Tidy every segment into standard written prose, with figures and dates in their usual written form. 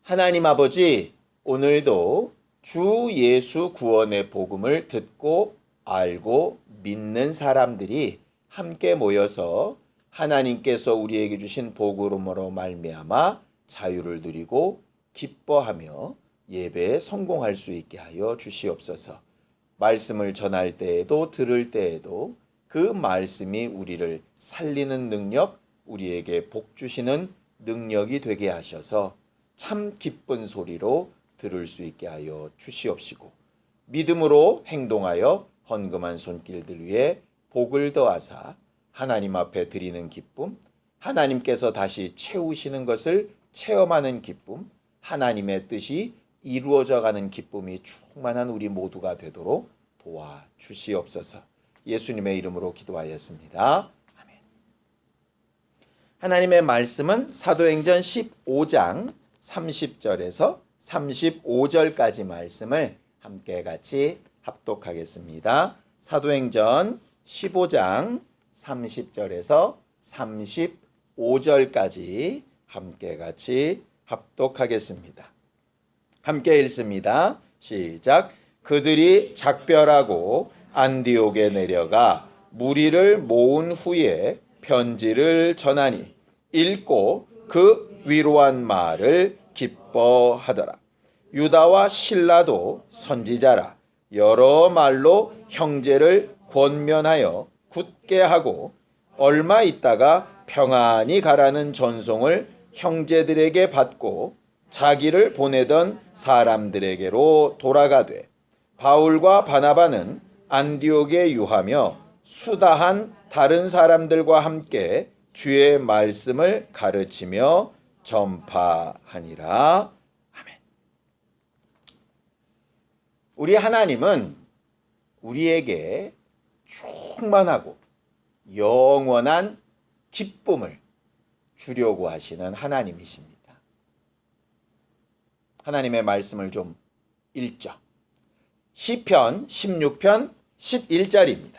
하나님 아버지, 오늘도 주 예수 구원의 복음을 듣고 알고 믿는 사람들이 함께 모여서 하나님께서 우리에게 주신 복음으로 말미암아 자유를 누리고 기뻐하며 예배에 성공할 수 있게 하여 주시옵소서. 말씀을 전할 때에도 들을 때에도 그 말씀이 우리를 살리는 능력, 우리에게 복 주시는 능력이 되게 하셔서 참 기쁜 소리로 들을 수 있게 하여 주시옵시고, 믿음으로 행동하여 헌금한 손길들 위에 복을 더하사 하나님 앞에 드리는 기쁨, 하나님께서 다시 채우시는 것을 체험하는 기쁨, 하나님의 뜻이 이루어져 가는 기쁨이 충만한 우리 모두가 되도록 도와주시옵소서. 예수님의 이름으로 기도하였습니다. 아멘. 하나님의 말씀은 사도행전 15장 30절에서 35절까지 말씀을 함께 같이 합독하겠습니다. 사도행전 15장 30절에서 35절까지 함께 같이 합독하겠습니다. 함께 읽습니다. 시작. 그들이 작별하고 안디옥에 내려가 무리를 모은 후에 편지를 전하니 읽고 그 위로한 말을 기뻐하더라. 유다와 실라도 선지자라. 여러 말로 형제를 권면하여 굳게 하고 얼마 있다가 평안히 가라는 전송을 형제들에게 받고 자기를 보내던 사람들에게로 돌아가되, 바울과 바나바는 안디옥에 유하며 수다한 다른 사람들과 함께 주의 말씀을 가르치며 전파하니라. 아멘. 우리 하나님은 우리에게 충만하고 영원한 기쁨을 주려고 하시는 하나님이십니다. 하나님의 말씀을 좀 읽죠. 시편 16편 11절입니다.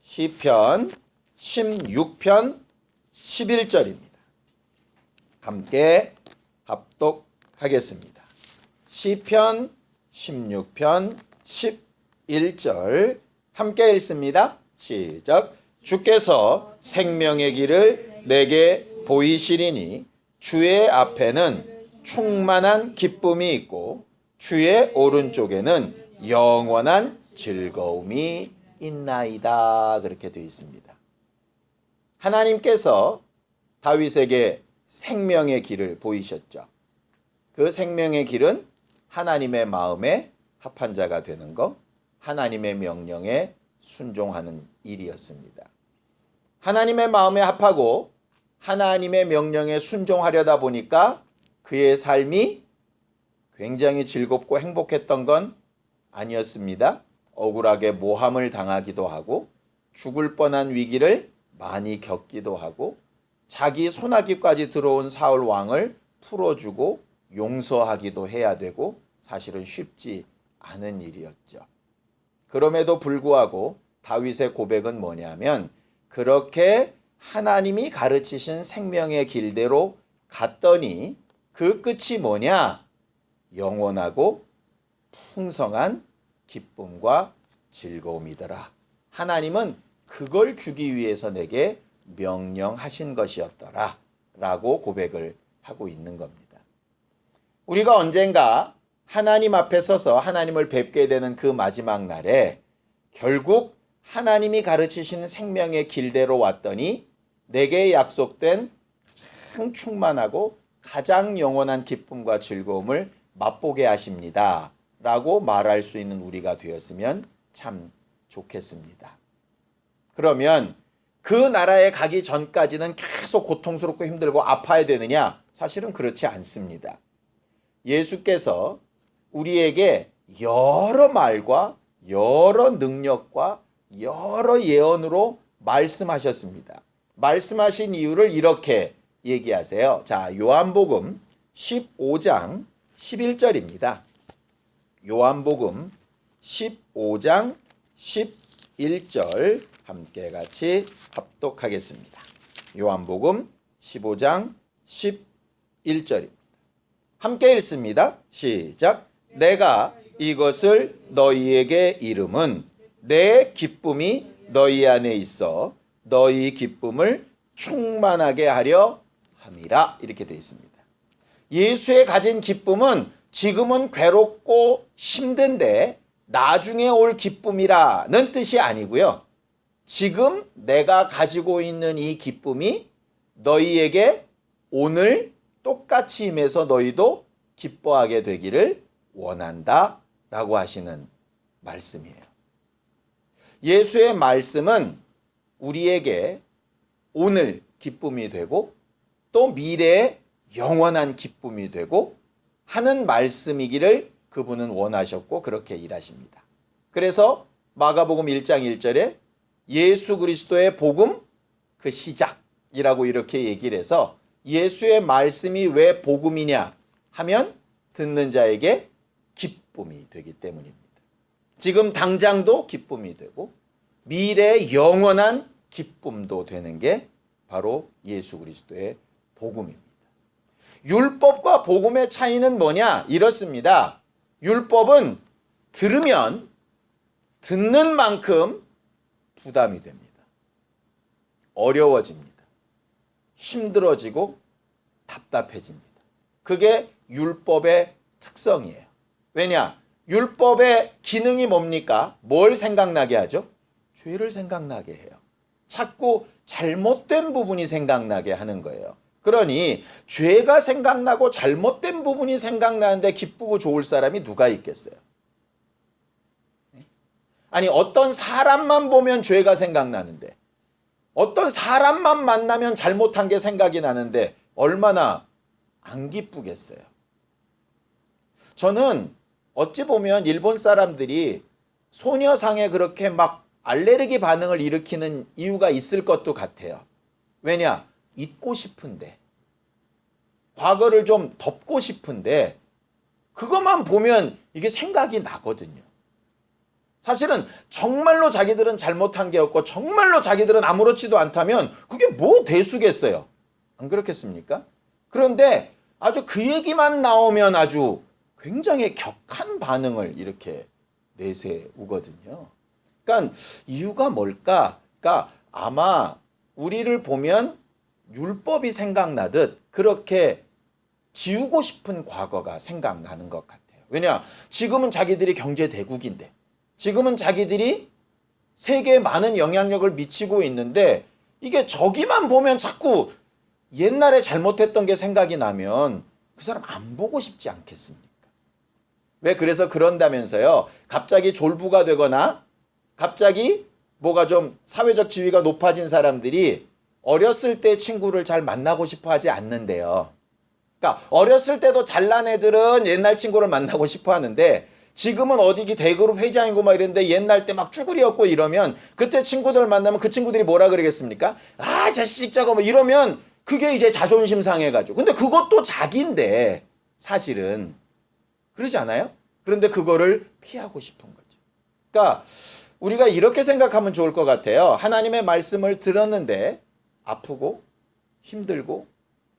시편 16편 11절입니다. 함께 합독하겠습니다. 시편 16편 11절 함께 읽습니다. 시작. 주께서 생명의 길을 내게 보이시리니 주의 앞에는 충만한 기쁨이 있고 주의 오른쪽에는 영원한 즐거움이 있나이다. 그렇게 되어 있습니다. 하나님께서 다윗에게 생명의 길을 보이셨죠. 그 생명의 길은 하나님의 마음에 합한 자가 되는 것, 하나님의 명령에 순종하는 일이었습니다. 하나님의 마음에 합하고 하나님의 명령에 순종하려다 보니까 그의 삶이 굉장히 즐겁고 행복했던 건 아니었습니다. 억울하게 모함을 당하기도 하고 죽을 뻔한 위기를 많이 겪기도 하고 자기 손아귀까지 들어온 사울 왕을 풀어주고 용서하기도 해야 되고 사실은 쉽지 않은 일이었죠. 그럼에도 불구하고 다윗의 고백은 뭐냐면, 그렇게 하나님이 가르치신 생명의 길대로 갔더니 그 끝이 뭐냐? 영원하고 풍성한 기쁨과 즐거움이더라. 하나님은 그걸 주기 위해서 내게 명령하신 것이었더라 라고 고백을 하고 있는 겁니다. 우리가 언젠가 하나님 앞에 서서 하나님을 뵙게 되는 그 마지막 날에 결국 하나님이 가르치신 생명의 길대로 왔더니 내게 약속된 가장 충만하고 가장 영원한 기쁨과 즐거움을 맛보게 하십니다 라고 말할 수 있는 우리가 되었으면 참 좋겠습니다. 그러면 그 나라에 가기 전까지는 계속 고통스럽고 힘들고 아파야 되느냐? 사실은 그렇지 않습니다. 예수께서 우리에게 여러 말과 여러 능력과 여러 예언으로 말씀하셨습니다. 말씀하신 이유를 이렇게 얘기하세요. 자, 요한복음 15장 11절입니다. 요한복음 15장 11절 함께 같이 합독하겠습니다. 요한복음 15장 11절입니다. 함께 읽습니다. 시작. 내가 이것을 너희에게 이름은 내 기쁨이 너희 안에 있어 너희 기쁨을 충만하게 하려 함이라. 이렇게 되어 있습니다. 예수의 가진 기쁨은 지금은 괴롭고 힘든데 나중에 올 기쁨이라는 뜻이 아니고요. 지금 내가 가지고 있는 이 기쁨이 너희에게 오늘 똑같이 임해서 너희도 기뻐하게 되기를 원한다 라고 하시는 말씀이에요. 예수의 말씀은 우리에게 오늘 기쁨이 되고 또 미래의 영원한 기쁨이 되고 하는 말씀이기를 그분은 원하셨고 그렇게 일하십니다. 그래서 마가복음 1장 1절에 예수 그리스도의 복음 그 시작이라고 이렇게 얘기를 해서 예수의 말씀이 왜 복음이냐 하면 듣는 자에게 기쁨이 되기 때문입니다. 지금 당장도 기쁨이 되고 미래의 영원한 기쁨도 되는 게 바로 예수 그리스도의 복음입니다. 율법과 복음의 차이는 뭐냐? 이렇습니다. 율법은 들으면 듣는 만큼 부담이 됩니다. 어려워집니다. 힘들어지고 답답해집니다. 그게 율법의 특성이에요. 왜냐? 율법의 기능이 뭡니까? 뭘 생각나게 하죠? 죄를 생각나게 해요. 자꾸 잘못된 부분이 생각나게 하는 거예요. 그러니 죄가 생각나고 잘못된 부분이 생각나는데 기쁘고 좋을 사람이 누가 있겠어요? 아니 어떤 사람만 보면 죄가 생각나는데 어떤 사람만 만나면 잘못한 게 생각이 나는데 얼마나 안 기쁘겠어요. 저는 어찌 보면 일본 사람들이 소녀상에 그렇게 막 알레르기 반응을 일으키는 이유가 있을 것도 같아요. 왜냐? 잊고 싶은데 과거를 좀 덮고 싶은데 그것만 보면 이게 생각이 나거든요. 사실은 정말로 자기들은 잘못한 게 없고 정말로 자기들은 아무렇지도 않다면 그게 뭐 대수겠어요. 안 그렇겠습니까? 그런데 아주 그 얘기만 나오면 아주 굉장히 격한 반응을 이렇게 내세우거든요. 그러니까 이유가 뭘까? 그러니까 아마 우리를 보면 율법이 생각나듯 그렇게 지우고 싶은 과거가 생각나는 것 같아요. 왜냐? 지금은 자기들이 경제 대국인데 지금은 자기들이 세계에 많은 영향력을 미치고 있는데 이게 저기만 보면 자꾸 옛날에 잘못했던 게 생각이 나면 그 사람 안 보고 싶지 않겠습니까? 왜 그래서 그런다면서요. 갑자기 졸부가 되거나 갑자기 뭐가 좀 사회적 지위가 높아진 사람들이 어렸을 때 친구를 잘 만나고 싶어 하지 않는데요. 그러니까 어렸을 때도 잘난 애들은 옛날 친구를 만나고 싶어 하는데 지금은 어디 대그룹 회장이고 막 이랬는데 옛날 때 막 쭈구리였고 이러면 그때 친구들 만나면 그 친구들이 뭐라 그러겠습니까? 아 자식 저거 뭐 이러면 그게 이제 자존심 상해가지고. 근데 그것도 자기인데 사실은 그러지 않아요? 그런데 그거를 피하고 싶은 거죠. 그러니까 우리가 이렇게 생각하면 좋을 것 같아요. 하나님의 말씀을 들었는데 아프고 힘들고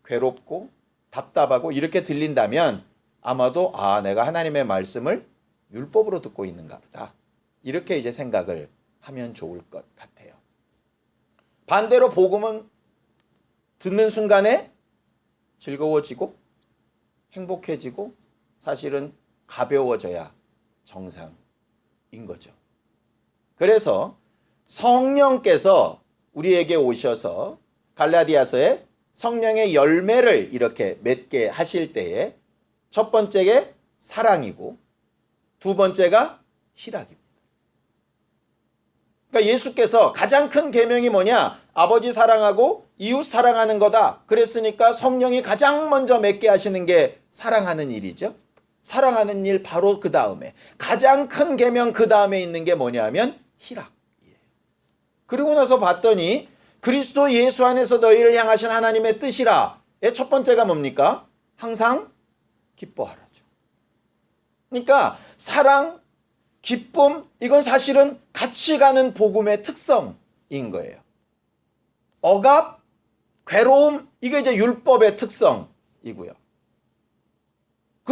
괴롭고 답답하고 이렇게 들린다면 아마도 내가 하나님의 말씀을 율법으로 듣고 있는가 보다. 이렇게 이제 생각을 하면 좋을 것 같아요. 반대로 복음은 듣는 순간에 즐거워지고 행복해지고 사실은 가벼워져야 정상인 거죠. 그래서 성령께서 우리에게 오셔서 갈라디아서에 성령의 열매를 이렇게 맺게 하실 때에 첫 번째가 사랑이고 두 번째가 희락입니다. 그러니까 예수께서 가장 큰 계명이 뭐냐? 아버지 사랑하고 이웃 사랑하는 거다. 그랬으니까 성령이 가장 먼저 맺게 하시는 게 사랑하는 일이죠. 사랑하는 일 바로 그 다음에 가장 큰 계명 그 다음에 있는 게 뭐냐면 희락이에요. 그리고 나서 봤더니 그리스도 예수 안에서 너희를 향하신 하나님의 뜻이라. 첫 번째가 뭡니까? 항상 기뻐하라죠. 그러니까 사랑, 기쁨 이건 사실은 같이 가는 복음의 특성인 거예요. 억압, 괴로움 이게 이제 율법의 특성이고요.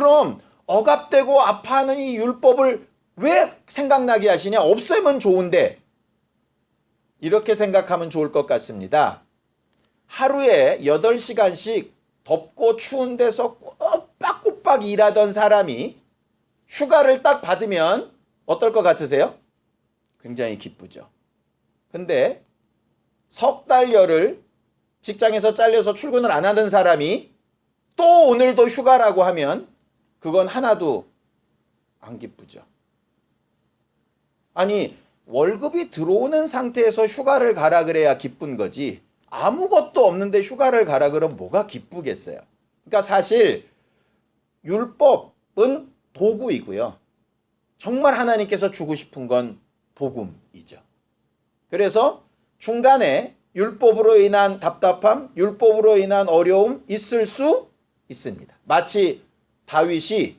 그럼 억압되고 아파하는 이 율법을 왜 생각나게 하시냐? 없애면 좋은데. 이렇게 생각하면 좋을 것 같습니다. 하루에 8시간씩 덥고 추운 데서 꼬박꼬박 일하던 사람이 휴가를 딱 받으면 어떨 것 같으세요? 굉장히 기쁘죠. 근데 석 달여를 직장에서 잘려서 출근을 안 하던 사람이 또 오늘도 휴가라고 하면 그건 하나도 안 기쁘죠. 아니, 월급이 들어오는 상태에서 휴가를 가라 그래야 기쁜 거지, 아무것도 없는데 휴가를 가라 그러면 뭐가 기쁘겠어요. 그러니까 사실 율법은 도구이고요. 정말 하나님께서 주고 싶은 건 복음이죠. 그래서 중간에 율법으로 인한 답답함, 율법으로 인한 어려움 있을 수 있습니다. 마치 다윗이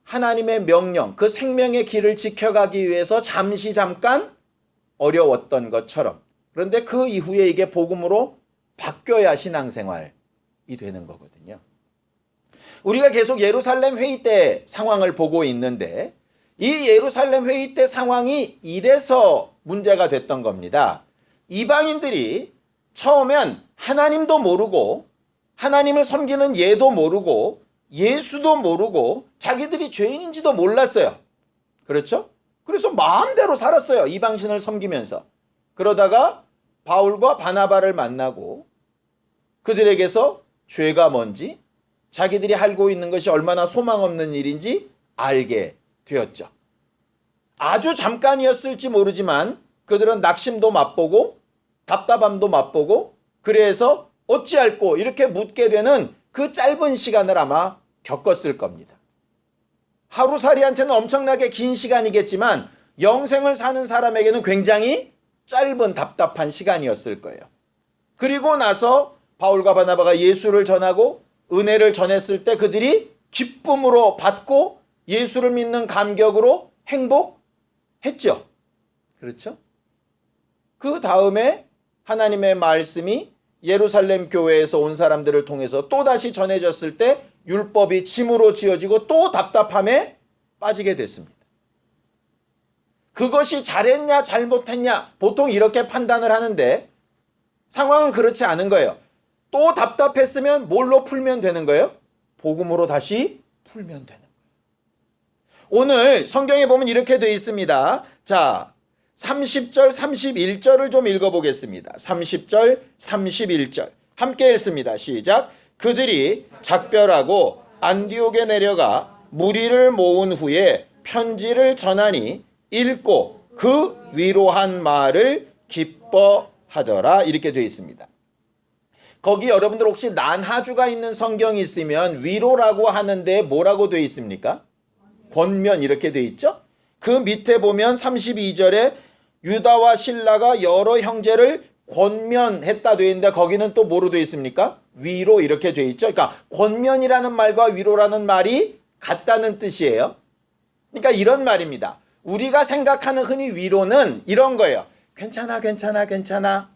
하나님의 명령, 그 생명의 길을 지켜가기 위해서 잠깐 어려웠던 것처럼, 그런데 그 이후에 이게 복음으로 바뀌어야 신앙생활이 되는 거거든요. 우리가 계속 예루살렘 회의 때 상황을 보고 있는데, 이 예루살렘 회의 때 상황이 이래서 문제가 됐던 겁니다. 이방인들이 처음엔 하나님도 모르고 하나님을 섬기는 예도 모르고 예수도 모르고 자기들이 죄인인지도 몰랐어요. 그렇죠? 그래서 마음대로 살았어요. 이방신을 섬기면서. 그러다가 바울과 바나바를 만나고 그들에게서 죄가 뭔지, 자기들이 알고 있는 것이 얼마나 소망 없는 일인지 알게 되었죠. 아주 잠깐이었을지 모르지만 그들은 낙심도 맛보고 답답함도 맛보고, 그래서 어찌할꼬 이렇게 묻게 되는 그 짧은 시간을 아마 겪었을 겁니다. 하루살이한테는 엄청나게 긴 시간이겠지만 영생을 사는 사람에게는 굉장히 짧은 답답한 시간이었을 거예요. 그리고 나서 바울과 바나바가 예수를 전하고 은혜를 전했을 때 그들이 기쁨으로 받고 예수를 믿는 감격으로 행복했죠. 그렇죠? 그 다음에 하나님의 말씀이 예루살렘 교회에서 온 사람들을 통해서 또다시 전해졌을 때 율법이 짐으로 지어지고 또 답답함에 빠지게 됐습니다. 그것이 잘했냐 잘못했냐 보통 이렇게 판단을 하는데 상황은 그렇지 않은 거예요. 또 답답했으면 뭘로 풀면 되는 거예요? 복음으로 다시 풀면 되는 거예요. 오늘 성경에 보면 이렇게 되어 있습니다. 자, 30절 31절을 좀 읽어보겠습니다. 30절 31절 함께 읽습니다. 시작. 그들이 작별하고 안디옥에 내려가 무리를 모은 후에 편지를 전하니 읽고 그 위로한 말을 기뻐하더라. 이렇게 되어 있습니다. 거기 여러분들 혹시 난하주가 있는 성경이 있으면 위로라고 하는데 뭐라고 되어 있습니까? 권면 이렇게 되어 있죠. 그 밑에 보면 32절에 유다와 실라가 여러 형제를 권면했다 되어 있는데 거기는 또 뭐로 되어 있습니까? 위로 이렇게 되어 있죠. 그러니까 권면이라는 말과 위로라는 말이 같다는 뜻이에요. 그러니까 이런 말입니다. 우리가 생각하는 흔히 위로는 이런 거예요. 괜찮아 괜찮아 괜찮아.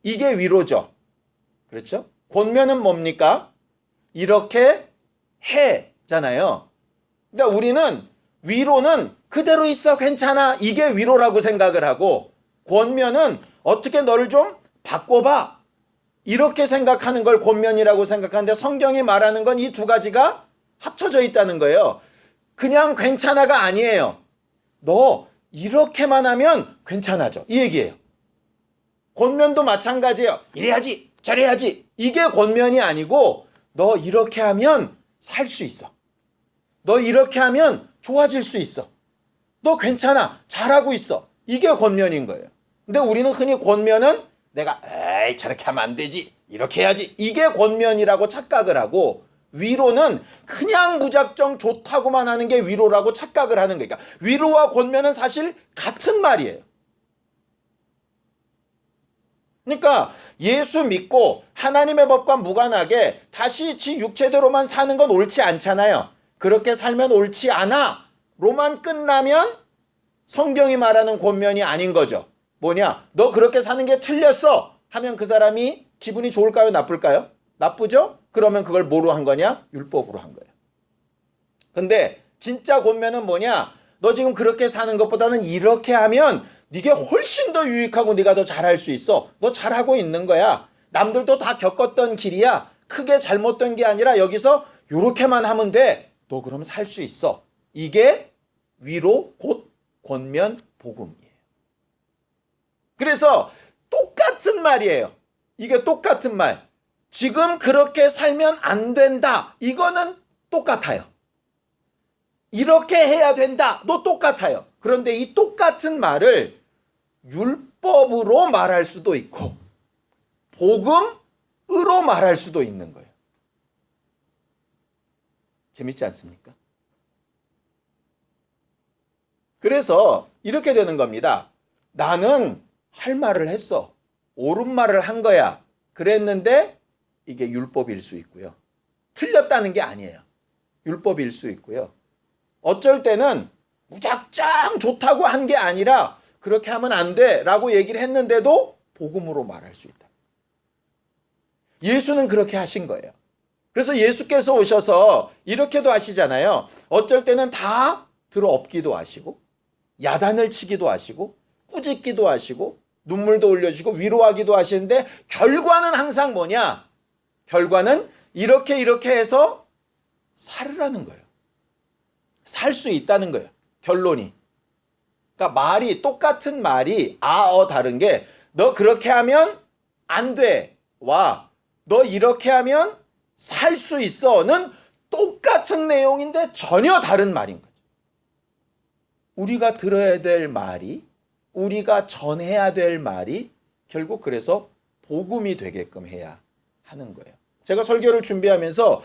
이게 위로죠. 그렇죠? 권면은 뭡니까? 이렇게 해잖아요. 그러니까 우리는 위로는 그대로 있어 괜찮아 이게 위로라고 생각을 하고, 권면은 어떻게 너를 좀 바꿔봐 이렇게 생각하는 걸 권면이라고 생각하는데, 성경이 말하는 건 이 두 가지가 합쳐져 있다는 거예요. 그냥 괜찮아가 아니에요. 너 이렇게만 하면 괜찮아져 이 얘기예요. 권면도 마찬가지예요. 이래야지 저래야지 이게 권면이 아니고, 너 이렇게 하면 살 수 있어. 너 이렇게 하면 좋아질 수 있어. 너 괜찮아 잘하고 있어. 이게 권면인 거예요. 근데 우리는 흔히 권면은 내가 에이 저렇게 하면 안 되지 이렇게 해야지 이게 권면이라고 착각을 하고, 위로는 그냥 무작정 좋다고만 하는 게 위로라고 착각을 하는 거니까, 위로와 권면은 사실 같은 말이에요. 그러니까 예수 믿고 하나님의 법과 무관하게 다시 지 육체대로만 사는 건 옳지 않잖아요. 그렇게 살면 옳지 않아 로만 끝나면 성경이 말하는 권면이 아닌 거죠. 뭐냐? 너 그렇게 사는 게 틀렸어 하면 그 사람이 기분이 좋을까요? 나쁠까요? 나쁘죠? 그러면 그걸 뭐로 한 거냐? 율법으로 한 거예요. 근데 진짜 권면은 뭐냐? 너 지금 그렇게 사는 것보다는 이렇게 하면 네게 훨씬 더 유익하고 네가 더 잘할 수 있어. 너 잘하고 있는 거야. 남들도 다 겪었던 길이야. 크게 잘못된 게 아니라 여기서 요렇게만 하면 돼. 너 그러면 살 수 있어. 이게 위로 곧 권면 복음이에요. 그래서 똑같은 말이에요. 이게 똑같은 말. 지금 그렇게 살면 안 된다. 이거는 똑같아요. 이렇게 해야 된다. 도 똑같아요. 그런데 이 똑같은 말을 율법으로 말할 수도 있고 복음으로 말할 수도 있는 거예요. 재밌지 않습니까? 그래서 이렇게 되는 겁니다. 나는 할 말을 했어. 옳은 말을 한 거야. 그랬는데 이게 율법일 수 있고요. 틀렸다는 게 아니에요. 율법일 수 있고요. 어쩔 때는 무작정 좋다고 한 게 아니라 그렇게 하면 안 돼 라고 얘기를 했는데도 복음으로 말할 수 있다. 예수는 그렇게 하신 거예요. 그래서 예수께서 오셔서 이렇게도 하시잖아요. 어쩔 때는 다 들어엎기도 하시고 야단을 치기도 하시고 꾸짖기도 하시고 눈물도 흘려주시고 위로하기도 하시는데 결과는 항상 뭐냐? 결과는 이렇게 해서 살으라는 거예요. 살 수 있다는 거예요. 결론이. 그러니까 말이 똑같은 말이 다른 게 너 그렇게 하면 안 돼. 와. 너 이렇게 하면 살 수 있어는 똑같은 내용인데 전혀 다른 말인 거죠. 우리가 들어야 될 말이 우리가 전해야 될 말이 결국 그래서 복음이 되게끔 해야 하는 거예요. 제가 설교를 준비하면서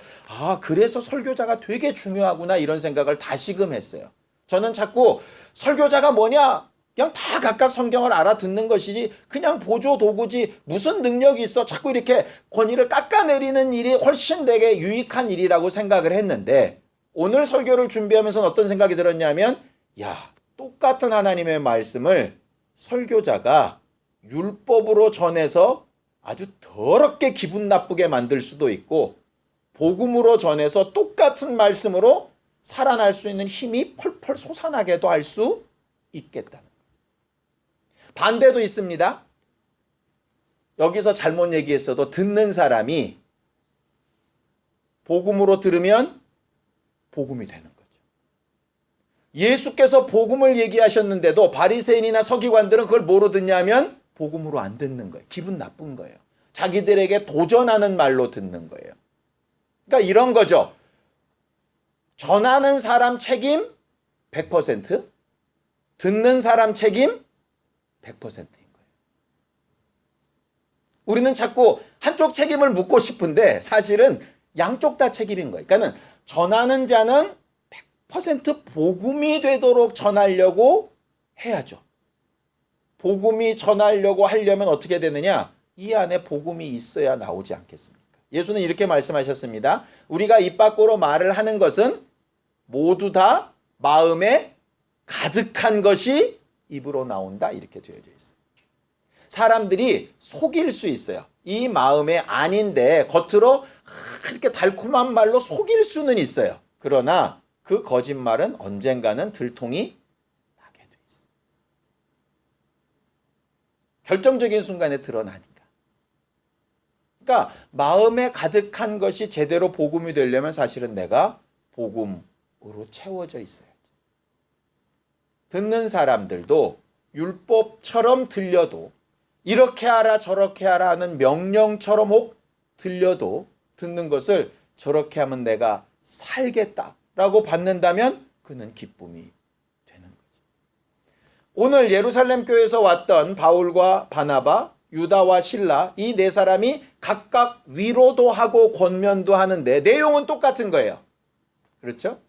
그래서 설교자가 되게 중요하구나 이런 생각을 다시금 했어요. 저는 자꾸 설교자가 뭐냐? 그냥 다 각각 성경을 알아듣는 것이지 그냥 보조 도구지 무슨 능력이 있어? 자꾸 이렇게 권위를 깎아내리는 일이 훨씬 되게 유익한 일이라고 생각을 했는데 오늘 설교를 준비하면서 어떤 생각이 들었냐면 똑같은 하나님의 말씀을 설교자가 율법으로 전해서 아주 더럽게 기분 나쁘게 만들 수도 있고 복음으로 전해서 똑같은 말씀으로 살아날 수 있는 힘이 펄펄 솟아나게도 할 수 있겠다는 거예요. 반대도 있습니다. 여기서 잘못 얘기했어도 듣는 사람이 복음으로 들으면 복음이 되는 거죠. 예수께서 복음을 얘기하셨는데도 바리새인이나 서기관들은 그걸 뭐로 듣냐면 복음으로 안 듣는 거예요. 기분 나쁜 거예요. 자기들에게 도전하는 말로 듣는 거예요. 그러니까 이런 거죠. 전하는 사람 책임 100%, 듣는 사람 책임 100%인 거예요. 우리는 자꾸 한쪽 책임을 묻고 싶은데 사실은 양쪽 다 책임인 거예요. 그러니까 전하는 자는 100% 복음이 되도록 전하려고 해야죠. 복음이 전하려고 하려면 어떻게 되느냐? 이 안에 복음이 있어야 나오지 않겠습니까? 예수는 이렇게 말씀하셨습니다. 우리가 입 밖으로 말을 하는 것은 모두 다 마음에 가득한 것이 입으로 나온다. 이렇게 되어져 있어요. 사람들이 속일 수 있어요. 이 마음에 아닌데 겉으로 이렇게 달콤한 말로 속일 수는 있어요. 그러나 그 거짓말은 언젠가는 들통이 나게 돼 있어요. 결정적인 순간에 드러나니까. 그러니까 마음에 가득한 것이 제대로 복음이 되려면 사실은 내가 복음으로 채워져 있어야지. 듣는 사람들도 율법처럼 들려도 이렇게 하라 저렇게 하라 하는 명령처럼 혹 들려도 듣는 것을 저렇게 하면 내가 살겠다라고 받는다면 그는 기쁨이 되는 거죠. 오늘 예루살렘 교회에서 왔던 바울과 바나바, 유다와 실라 이 네 사람이 각각 위로도 하고 권면도 하는데 내용은 똑같은 거예요. 그렇죠?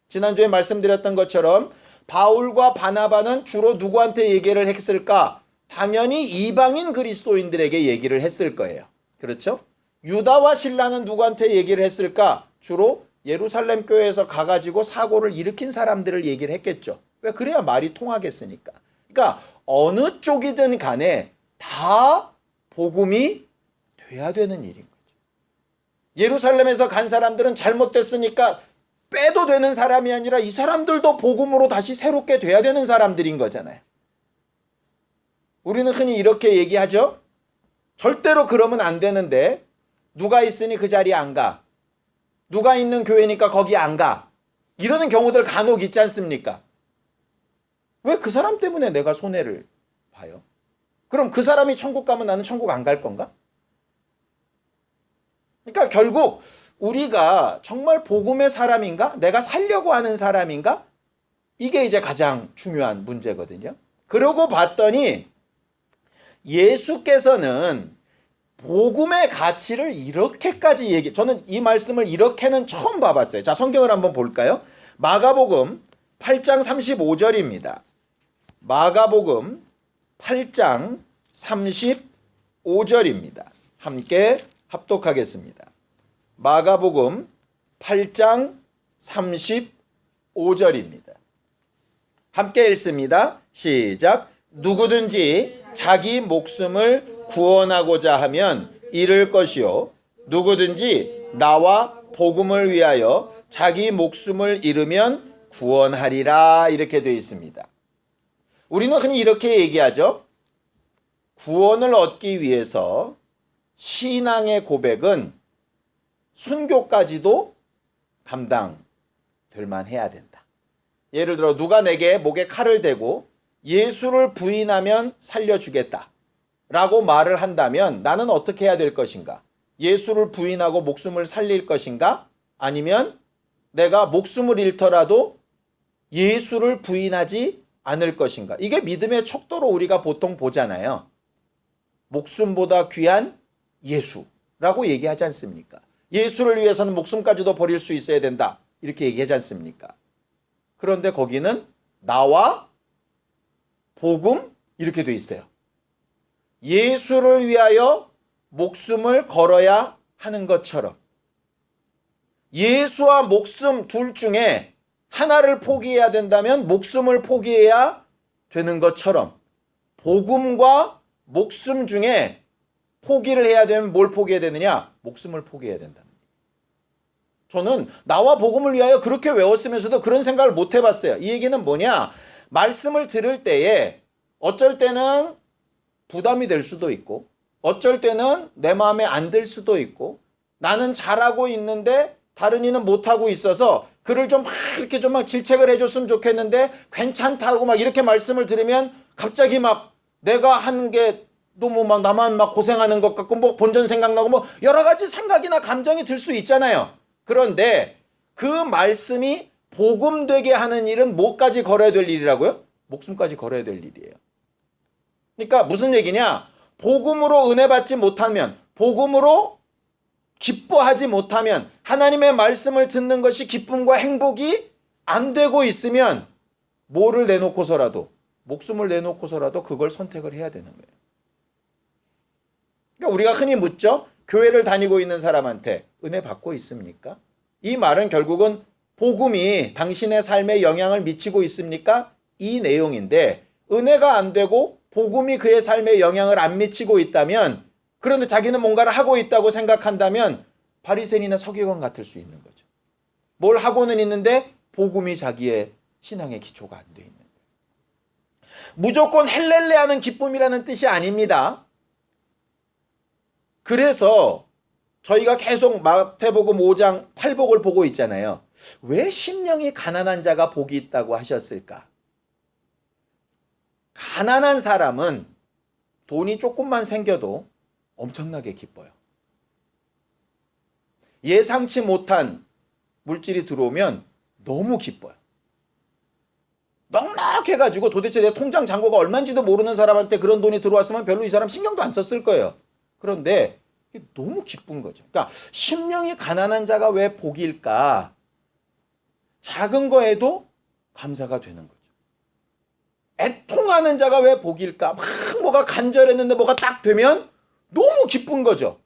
지난주에 말씀드렸던 것처럼 바울과 바나바는 주로 누구한테 얘기를 했을까? 당연히 이방인 그리스도인들에게 얘기를 했을 거예요. 그렇죠? 유다와 실라는 누구한테 얘기를 했을까? 주로 예루살렘 교회에서 가가지고 사고를 일으킨 사람들을 얘기를 했겠죠. 왜? 그래야 말이 통하겠으니까. 그러니까 어느 쪽이든 간에 다 복음이 돼야 되는 일인 거죠. 예루살렘에서 간 사람들은 잘못됐으니까 빼도 되는 사람이 아니라 이 사람들도 복음으로 다시 새롭게 돼야 되는 사람들인 거잖아요. 우리는 흔히 이렇게 얘기하죠. 절대로 그러면 안 되는데 누가 있으니 그 자리에 안 가. 누가 있는 교회니까 거기 안 가. 이러는 경우들 간혹 있지 않습니까? 왜 그 사람 때문에 내가 손해를 봐요? 그럼 그 사람이 천국 가면 나는 천국 안 갈 건가? 그러니까 결국 우리가 정말 복음의 사람인가? 내가 살려고 하는 사람인가? 이게 이제 가장 중요한 문제거든요. 그러고 봤더니 예수께서는 복음의 가치를 이렇게까지 저는 이 말씀을 이렇게는 처음 봐봤어요. 자, 성경을 한번 볼까요? 마가복음 8장 35절입니다. 마가복음 8장 35절입니다. 함께 합독하겠습니다. 마가복음 8장 35절입니다. 함께 읽습니다. 시작. 누구든지 자기 목숨을 구원하고자 하면 잃을 것이요 누구든지 나와 복음을 위하여 자기 목숨을 잃으면 구원하리라. 이렇게 되어 있습니다. 우리는 흔히 이렇게 얘기하죠. 구원을 얻기 위해서 신앙의 고백은 순교까지도 감당될 만해야 된다. 예를 들어 누가 내게 목에 칼을 대고 예수를 부인하면 살려주겠다 라고 말을 한다면 나는 어떻게 해야 될 것인가? 예수를 부인하고 목숨을 살릴 것인가? 아니면 내가 목숨을 잃더라도 예수를 부인하지 않을 것인가? 이게 믿음의 척도로 우리가 보통 보잖아요. 목숨보다 귀한 예수라고 얘기하지 않습니까? 예수를 위해서는 목숨까지도 버릴 수 있어야 된다. 이렇게 얘기하지 않습니까? 그런데 거기는 나와 복음 이렇게 돼 있어요. 예수를 위하여 목숨을 걸어야 하는 것처럼 예수와 목숨 둘 중에 하나를 포기해야 된다면 목숨을 포기해야 되는 것처럼 복음과 목숨 중에 포기를 해야 되면 뭘 포기해야 되느냐? 목숨을 포기해야 된다는 거예요. 저는 나와 복음을 위하여 그렇게 외웠으면서도 그런 생각을 못 해봤어요. 이 얘기는 뭐냐? 말씀을 들을 때에 어쩔 때는 부담이 될 수도 있고 어쩔 때는 내 마음에 안 들 수도 있고 나는 잘하고 있는데 다른 이는 못하고 있어서 그를 좀 이렇게 좀 막 질책을 해줬으면 좋겠는데 괜찮다고 막 이렇게 말씀을 들으면 갑자기 막 내가 하는 게 너무 막 나만 막 고생하는 것 같고 뭐 본전 생각나고 뭐 여러 가지 생각이나 감정이 들 수 있잖아요. 그런데 그 말씀이 복음되게 하는 일은 뭐까지 걸어야 될 일이라고요? 목숨까지 걸어야 될 일이에요. 그러니까 무슨 얘기냐? 복음으로 은혜 받지 못하면 복음으로 기뻐하지 못하면 하나님의 말씀을 듣는 것이 기쁨과 행복이 안 되고 있으면 뭐를 내놓고서라도 목숨을 내놓고서라도 그걸 선택을 해야 되는 거예요. 그러니까 우리가 흔히 묻죠. 교회를 다니고 있는 사람한테 은혜 받고 있습니까? 이 말은 결국은 복음이 당신의 삶에 영향을 미치고 있습니까? 이 내용인데 은혜가 안 되고 복음이 그의 삶에 영향을 안 미치고 있다면 그런데 자기는 뭔가를 하고 있다고 생각한다면 바리새인이나 서기관 같을 수 있는 거죠. 뭘 하고는 있는데 복음이 자기의 신앙의 기초가 안 돼 있는 거예요. 무조건 헬렐레하는 기쁨이라는 뜻이 아닙니다. 그래서 저희가 계속 마태복음 5장 8복을 보고 있잖아요. 왜 심령이 가난한 자가 복이 있다고 하셨을까? 가난한 사람은 돈이 조금만 생겨도 엄청나게 기뻐요. 예상치 못한 물질이 들어오면 너무 기뻐요. 넉넉해가지고 도대체 내 통장 잔고가 얼마인지도 모르는 사람한테 그런 돈이 들어왔으면 별로 이 사람 신경도 안 썼을 거예요. 그런데 너무 기쁜 거죠. 그러니까 심령이 가난한 자가 왜 복일까? 작은 거에도 감사가 되는 거죠. 애통하는 자가 왜 복일까? 막 뭐가 간절했는데 뭐가 딱 되면 너무 기쁜 거죠.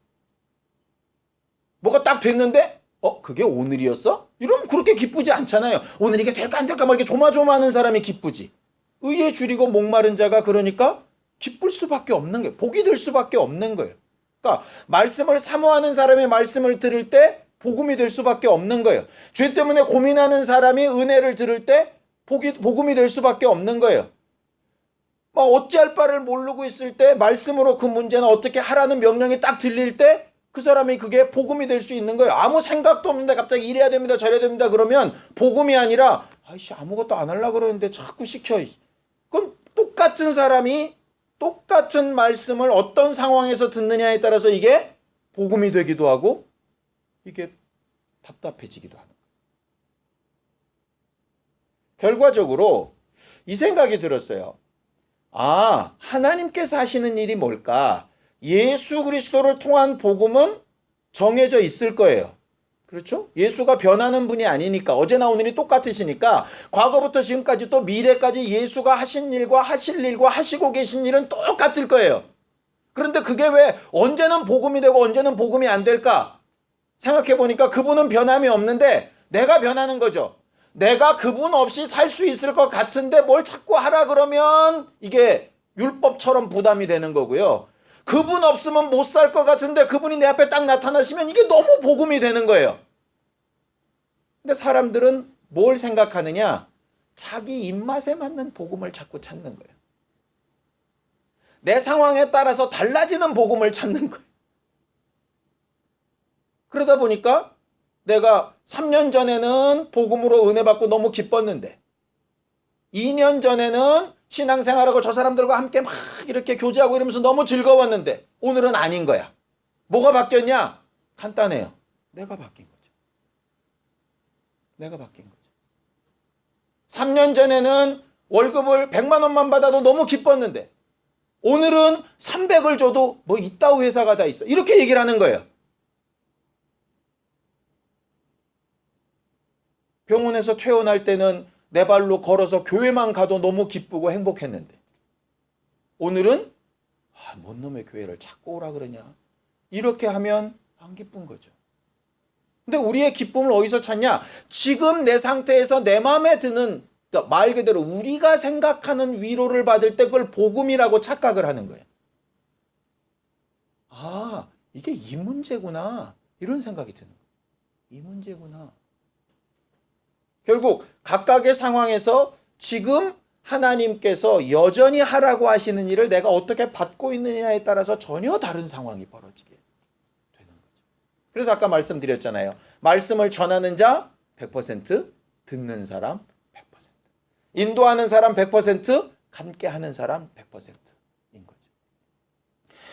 뭐가 딱 됐는데 그게 오늘이었어? 이러면 그렇게 기쁘지 않잖아요. 오늘 이게 될까 안 될까 막 이렇게 조마조마하는 사람이 기쁘지. 의에 줄이고 목마른 자가 그러니까 기쁠 수밖에 없는 거예요. 복이 될 수밖에 없는 거예요. 그러니까 말씀을 사모하는 사람의 말씀을 들을 때 복음이 될 수밖에 없는 거예요. 죄 때문에 고민하는 사람이 은혜를 들을 때 복음이 될 수밖에 없는 거예요. 막 어찌할 바를 모르고 있을 때 말씀으로 그 문제는 어떻게 하라는 명령이 딱 들릴 때 그 사람이 그게 복음이 될 수 있는 거예요. 아무 생각도 없는데 갑자기 이래야 됩니다 저래야 됩니다 그러면 복음이 아니라 아이씨 아무것도 안 하려고 그러는데 자꾸 시켜. 그럼 똑같은 사람이 똑같은 말씀을 어떤 상황에서 듣느냐에 따라서 이게 복음이 되기도 하고 이게 답답해지기도 하는 거예요. 결과적으로 이 생각이 들었어요. 아, 하나님께서 하시는 일이 뭘까? 예수 그리스도를 통한 복음은 정해져 있을 거예요. 그렇죠? 예수가 변하는 분이 아니니까 어제나 오늘이 똑같으시니까 과거부터 지금까지 또 미래까지 예수가 하신 일과 하실 일과 하시고 계신 일은 똑같을 거예요. 그런데 그게 왜 언제는 복음이 되고 언제는 복음이 안 될까? 생각해 보니까 그분은 변함이 없는데 내가 변하는 거죠. 내가 그분 없이 살 수 있을 것 같은데 뭘 자꾸 하라 그러면 이게 율법처럼 부담이 되는 거고요. 그분 없으면 못 살 것 같은데 그분이 내 앞에 딱 나타나시면 이게 너무 복음이 되는 거예요. 근데 사람들은 뭘 생각하느냐? 자기 입맛에 맞는 복음을 자꾸 찾는 거예요. 내 상황에 따라서 달라지는 복음을 찾는 거예요. 그러다 보니까 내가 3년 전에는 복음으로 은혜 받고 너무 기뻤는데 2년 전에는 신앙생활하고 저 사람들과 함께 막 이렇게 교제하고 이러면서 너무 즐거웠는데 오늘은 아닌 거야. 뭐가 바뀌었냐? 간단해요. 내가 바뀐 거죠. 내가 바뀐 거죠. 3년 전에는 월급을 100만 원만 받아도 너무 기뻤는데 오늘은 300을 줘도 뭐 이따위 회사가 다 있어. 이렇게 얘기를 하는 거예요. 병원에서 퇴원할 때는 내 발로 걸어서 교회만 가도 너무 기쁘고 행복했는데 오늘은 뭔 놈의 교회를 찾고 오라 그러냐. 이렇게 하면 안 기쁜 거죠. 근데 우리의 기쁨을 어디서 찾냐? 지금 내 상태에서 내 마음에 드는, 그러니까 말 그대로 우리가 생각하는 위로를 받을 때 그걸 복음이라고 착각을 하는 거예요. 아, 이게 이 문제구나. 이런 생각이 드는 거예요. 이 문제구나. 결국 각각의 상황에서 지금 하나님께서 여전히 하라고 하시는 일을 내가 어떻게 받고 있느냐에 따라서 전혀 다른 상황이 벌어지게 되는 거죠. 그래서 아까 말씀드렸잖아요. 말씀을 전하는 자 100%, 듣는 사람 100%, 인도하는 사람 100%, 함께 하는 사람 100%인 거죠.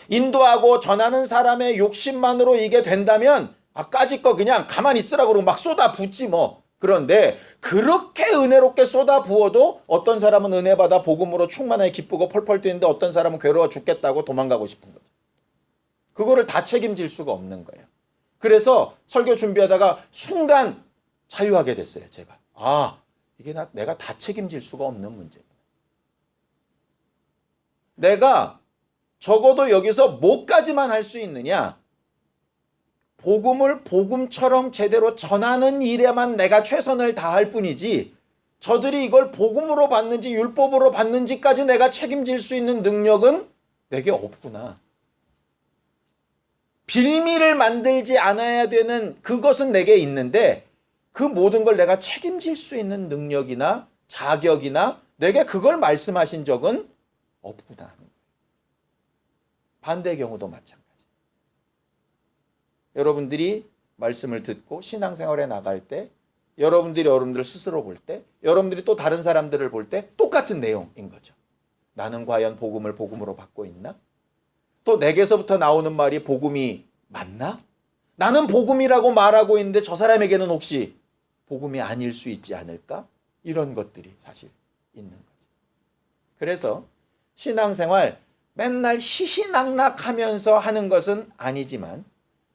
인도하고 전하는 사람의 욕심만으로 이게 된다면 까짓 거 그냥 가만히 있으라고 그러고 막 쏟아붓지 뭐. 그런데 그렇게 은혜롭게 쏟아부어도 어떤 사람은 은혜 받아 복음으로 충만하게 기쁘고 펄펄 뛰는데 어떤 사람은 괴로워 죽겠다고 도망가고 싶은 거죠. 그거를 다 책임질 수가 없는 거예요. 그래서 설교 준비하다가 순간 자유하게 됐어요. 제가. 이게 내가 다 책임질 수가 없는 문제구나. 내가 적어도 여기서 뭐까지만 할 수 있느냐? 복음을 복음처럼 제대로 전하는 일에만 내가 최선을 다할 뿐이지 저들이 이걸 복음으로 받는지 율법으로 받는지까지 내가 책임질 수 있는 능력은 내게 없구나. 빌미를 만들지 않아야 되는 그것은 내게 있는데 그 모든 걸 내가 책임질 수 있는 능력이나 자격이나 내게 그걸 말씀하신 적은 없구나. 반대의 경우도 마찬가지. 여러분들이 말씀을 듣고 신앙생활에 나갈 때 여러분들이 여러분들 스스로 볼 때 여러분들이 또 다른 사람들을 볼 때 똑같은 내용인 거죠. 나는 과연 복음을 복음으로 받고 있나? 또 내게서부터 나오는 말이 복음이 맞나? 나는 복음이라고 말하고 있는데 저 사람에게는 혹시 복음이 아닐 수 있지 않을까? 이런 것들이 사실 있는 거죠. 그래서 신앙생활 맨날 시시낙낙하면서 하는 것은 아니지만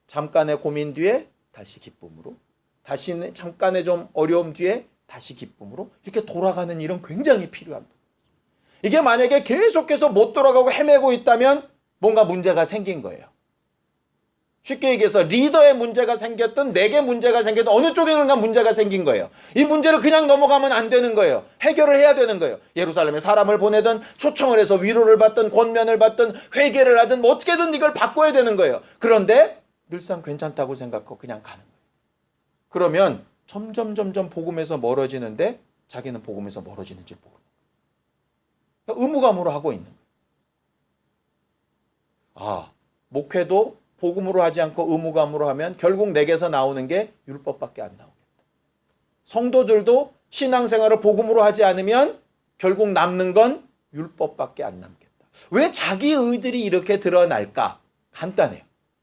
잠깐의 고민 뒤에 다시 기쁨으로, 다시 잠깐의 좀 어려움 뒤에 다시 기쁨으로 이렇게 돌아가는 일은 굉장히 필요합니다. 이게 만약에 계속해서 못 돌아가고 헤매고 있다면 뭔가 문제가 생긴 거예요. 쉽게 얘기해서 리더의 문제가 생겼든 내게 문제가 생겼든 어느 쪽에는가 문제가 생긴 거예요. 이 문제를 그냥 넘어가면 안 되는 거예요. 해결을 해야 되는 거예요. 예루살렘에 사람을 보내든 초청을 해서 위로를 받든 권면을 받든 회개를 하든 뭐 어떻게든 이걸 바꿔야 되는 거예요. 그런데 늘상 괜찮다고 생각하고 그냥 가는 거예요. 그러면 점점 복음에서 멀어지는데 자기는 복음에서 멀어지는지 모르는 거예요. 의무감으로 하고 있는 거예요. 목회도 복음으로 하지 않고 의무감으로 하면 결국 내게서 나오는 게 율법밖에 안 나오겠다. 성도들도 신앙생활을 복음으로 하지 않으면 결국 남는 건 율법밖에 안 남겠다. 왜 자기 의들이 이렇게 드러날까? 간단해요.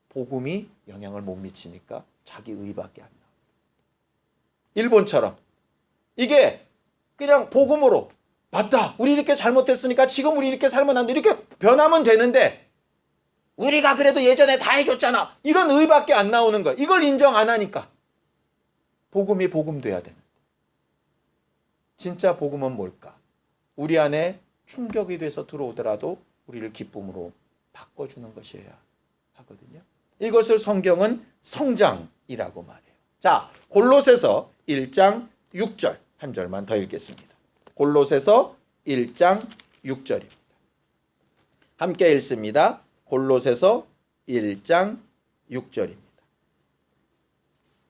복음이 영향을 못 미치니까 자기 의밖에 안 나옵니다. 일본처럼 이게 그냥 복음으로 맞다. 우리 이렇게 잘못했으니까 지금 우리 이렇게 살면 안 돼. 이렇게 변하면 되는데 우리가 그래도 예전에 다 해줬잖아. 이런 의밖에 안 나오는 거야. 이걸 인정 안 하니까. 복음이 복음돼야 되는데. 진짜 복음은 뭘까? 우리 안에 충격이 돼서 들어오더라도 우리를 기쁨으로 바꿔주는 것이어야 하거든요. 이것을 성경은 성장이라고 말해요. 자, 골로새서 1장 6절 한 절만 더 읽겠습니다. 골로새서 1장 6절입니다. 함께 읽습니다. 골로새서 1장 6절입니다.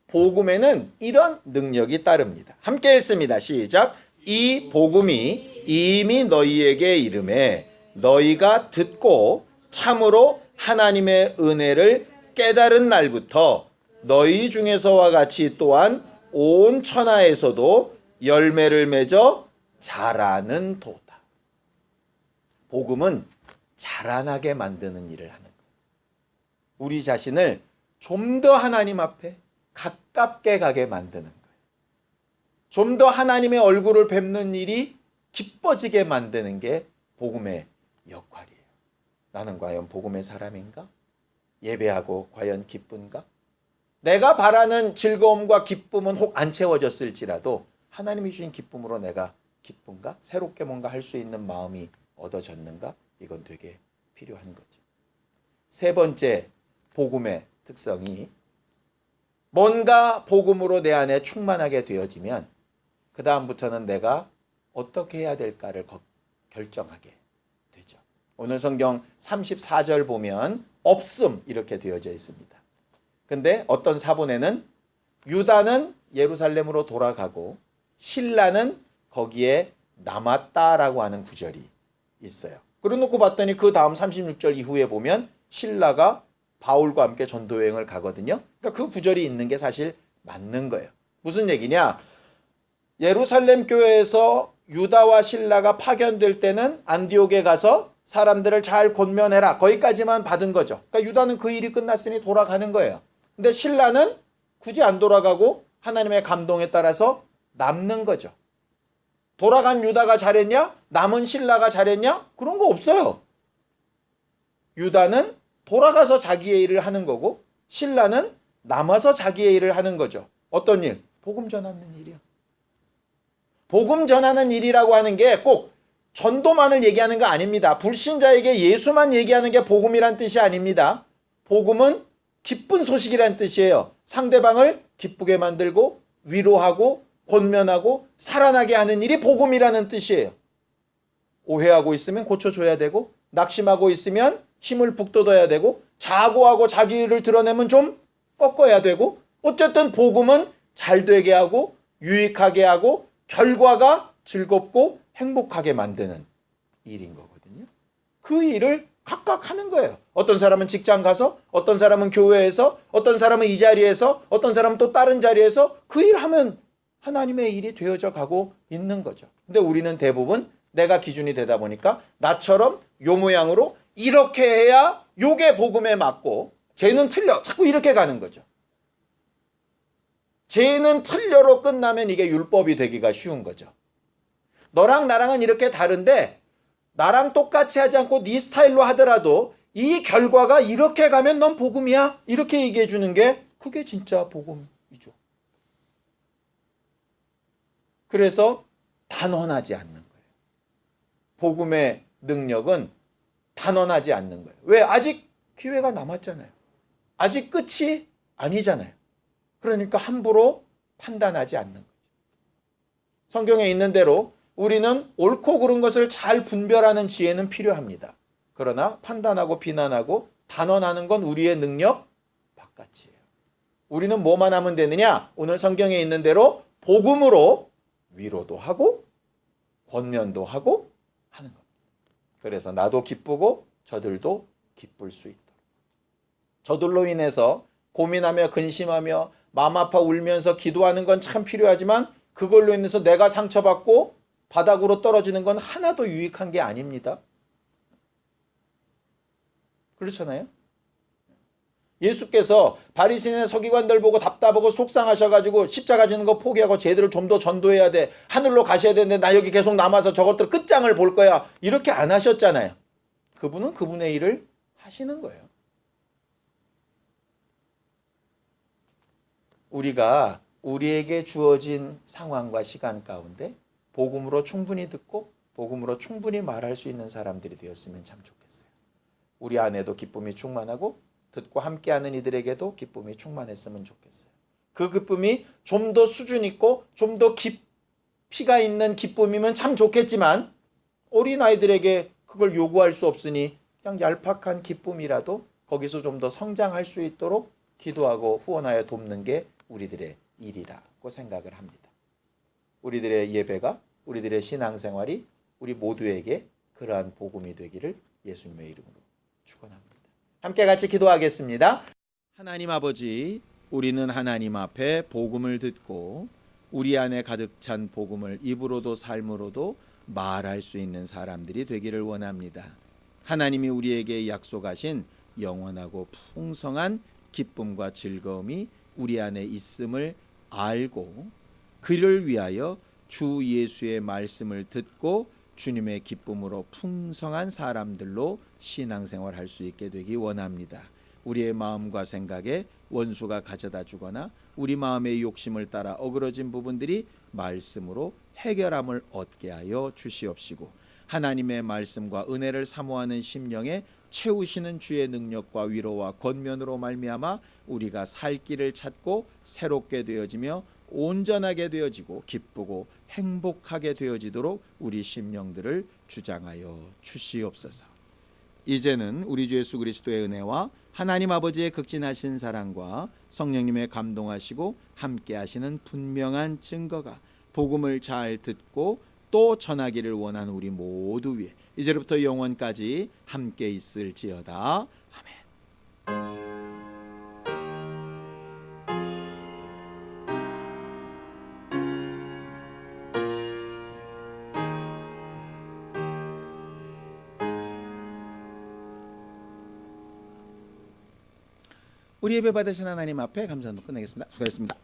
복음에는 이런 능력이 따릅니다. 함께 읽습니다. 시작. 이 복음이 이미 너희에게 이름에 너희가 듣고 참으로 하나님의 은혜를 깨달은 날부터 너희 중에서와 같이 또한 온 천하에서도 열매를 맺어 자라는 도다. 복음은 자라나게 만드는 일을 하는 거예요. 우리 자신을 좀 더 하나님 앞에 가깝게 가게 만드는 거예요. 좀 더 하나님의 얼굴을 뵙는 일이 기뻐지게 만드는 게 복음의 역할이에요. 나는 과연 복음의 사람인가? 예배하고 과연 기쁜가? 내가 바라는 즐거움과 기쁨은 혹 안 채워졌을지라도 하나님이 주신 기쁨으로 내가 기쁜가? 새롭게 뭔가 할 수 있는 마음이 얻어졌는가? 이건 되게 필요한 거죠. 세 번째 복음의 특성이 뭔가 복음으로 내 안에 충만하게 되어지면 그 다음부터는 내가 어떻게 해야 될까를 결정하게 되죠. 오늘 성경 34절 보면 없음 이렇게 되어져 있습니다. 근데 어떤 사본에는 유다는 예루살렘으로 돌아가고 신라는 거기에 남았다라고 하는 구절이 있어요. 그러놓고 봤더니 그 다음 36절 이후에 보면 신라가 바울과 함께 전도 여행을 가거든요. 그러니까 그 구절이 있는 게 사실 맞는 거예요. 무슨 얘기냐? 예루살렘 교회에서 유다와 신라가 파견될 때는 안디옥에 가서 사람들을 잘 권면해라. 거기까지만 받은 거죠. 그러니까 유다는 그 일이 끝났으니 돌아가는 거예요. 근데 신라는 굳이 안 돌아가고 하나님의 감동에 따라서 남는 거죠. 돌아간 유다가 잘했냐? 남은 신라가 잘했냐? 그런 거 없어요. 유다는 돌아가서 자기의 일을 하는 거고 신라는 남아서 자기의 일을 하는 거죠. 어떤 일? 복음 전하는 일이요. 복음 전하는 일이라고 하는 게 꼭 전도만을 얘기하는 거 아닙니다. 불신자에게 예수만 얘기하는 게 복음이란 뜻이 아닙니다. 복음은 기쁜 소식이란 뜻이에요. 상대방을 기쁘게 만들고 위로하고 권면하고 살아나게 하는 일이 복음이라는 뜻이에요. 오해하고 있으면 고쳐줘야 되고 낙심하고 있으면 힘을 북돋아야 되고 자고하고 자기 일을 드러내면 좀 꺾어야 되고 어쨌든 복음은 잘 되게 하고 유익하게 하고 결과가 즐겁고 행복하게 만드는 일인 거거든요. 그 일을 각각 하는 거예요. 어떤 사람은 직장 가서 어떤 사람은 교회에서 어떤 사람은 이 자리에서 어떤 사람은 또 다른 자리에서 그 일하면 하나님의 일이 되어져 가고 있는 거죠. 근데 우리는 대부분 내가 기준이 되다 보니까 나처럼 요 모양으로 이렇게 해야 요게 복음에 맞고 쟤는 틀려. 자꾸 이렇게 가는 거죠. 쟤는 틀려로 끝나면 이게 율법이 되기가 쉬운 거죠. 너랑 나랑은 이렇게 다른데 나랑 똑같이 하지 않고 네 스타일로 하더라도 이 결과가 이렇게 가면 넌 복음이야. 이렇게 얘기해 주는 게 그게 진짜 복음이죠. 그래서 단언하지 않는 거예요. 복음의 능력은 단언하지 않는 거예요. 왜? 아직 기회가 남았잖아요. 아직 끝이 아니잖아요. 그러니까 함부로 판단하지 않는 거죠. 성경에 있는 대로 우리는 옳고 그른 것을 잘 분별하는 지혜는 필요합니다. 그러나 판단하고 비난하고 단언하는 건 우리의 능력 바깥이에요. 우리는 뭐만 하면 되느냐? 오늘 성경에 있는 대로 복음으로 위로도 하고 권면도 하고 하는 겁니다. 그래서 나도 기쁘고 저들도 기쁠 수 있도록. 저들로 인해서 고민하며 근심하며 마음 아파 울면서 기도하는 건 참 필요하지만 그걸로 인해서 내가 상처받고 바닥으로 떨어지는 건 하나도 유익한 게 아닙니다. 그렇잖아요? 예수께서 바리새인의 서기관들 보고 답답하고 속상하셔가지고 십자가 지는 거 포기하고 쟤들을 좀 더 전도해야 돼. 하늘로 가셔야 되는데 나 여기 계속 남아서 저것들 끝장을 볼 거야. 이렇게 안 하셨잖아요. 그분은 그분의 일을 하시는 거예요. 우리가 우리에게 주어진 상황과 시간 가운데 복음으로 충분히 듣고 복음으로 충분히 말할 수 있는 사람들이 되었으면 참 좋겠어요. 우리 안에도 기쁨이 충만하고 듣고 함께하는 이들에게도 기쁨이 충만했으면 좋겠어요. 그 기쁨이 좀 더 수준 있고 좀 더 깊이가 있는 기쁨이면 참 좋겠지만 어린아이들에게 그걸 요구할 수 없으니 그냥 얄팍한 기쁨이라도 거기서 좀 더 성장할 수 있도록 기도하고 후원하여 돕는 게 우리들의 일이라고 생각을 합니다. 우리들의 예배가, 우리들의 신앙생활이 우리 모두에게 그러한 복음이 되기를 예수님의 이름으로 축원합니다. 함께 같이 기도하겠습니다. 하나님 아버지, 우리는 하나님 앞에 복음을 듣고 우리 안에 가득 찬 복음을 입으로도 삶으로도 말할 수 있는 사람들이 되기를 원합니다. 하나님이 우리에게 약속하신 영원하고 풍성한 기쁨과 즐거움이 우리 안에 있음을 알고 그를 위하여 주 예수의 말씀을 듣고 주님의 기쁨으로 풍성한 사람들로 신앙생활 할 수 있게 되기 원합니다. 우리의 마음과 생각에 원수가 가져다 주거나 우리 마음의 욕심을 따라 어그러진 부분들이 말씀으로 해결함을 얻게 하여 주시옵시고 하나님의 말씀과 은혜를 사모하는 심령에 채우시는 주의 능력과 위로와 권면으로 말미암아 우리가 살 길을 찾고 새롭게 되어지며 온전하게 되어지고 기쁘고 행복하게 되어지도록 우리 심령들을 주장하여 주시옵소서. 이제는 우리 주 예수 그리스도의 은혜와 하나님 아버지의 극진하신 사랑과 성령님의 감동하시고 함께 하시는 분명한 증거가 복음을 잘 듣고 또 전하기를 원하는 우리 모두 위에 이제부터 영원까지 함께 있을지어다. 아멘. 우리 예배 받으신 하나님 앞에 감사로 끝내겠습니다. 수고하셨습니다.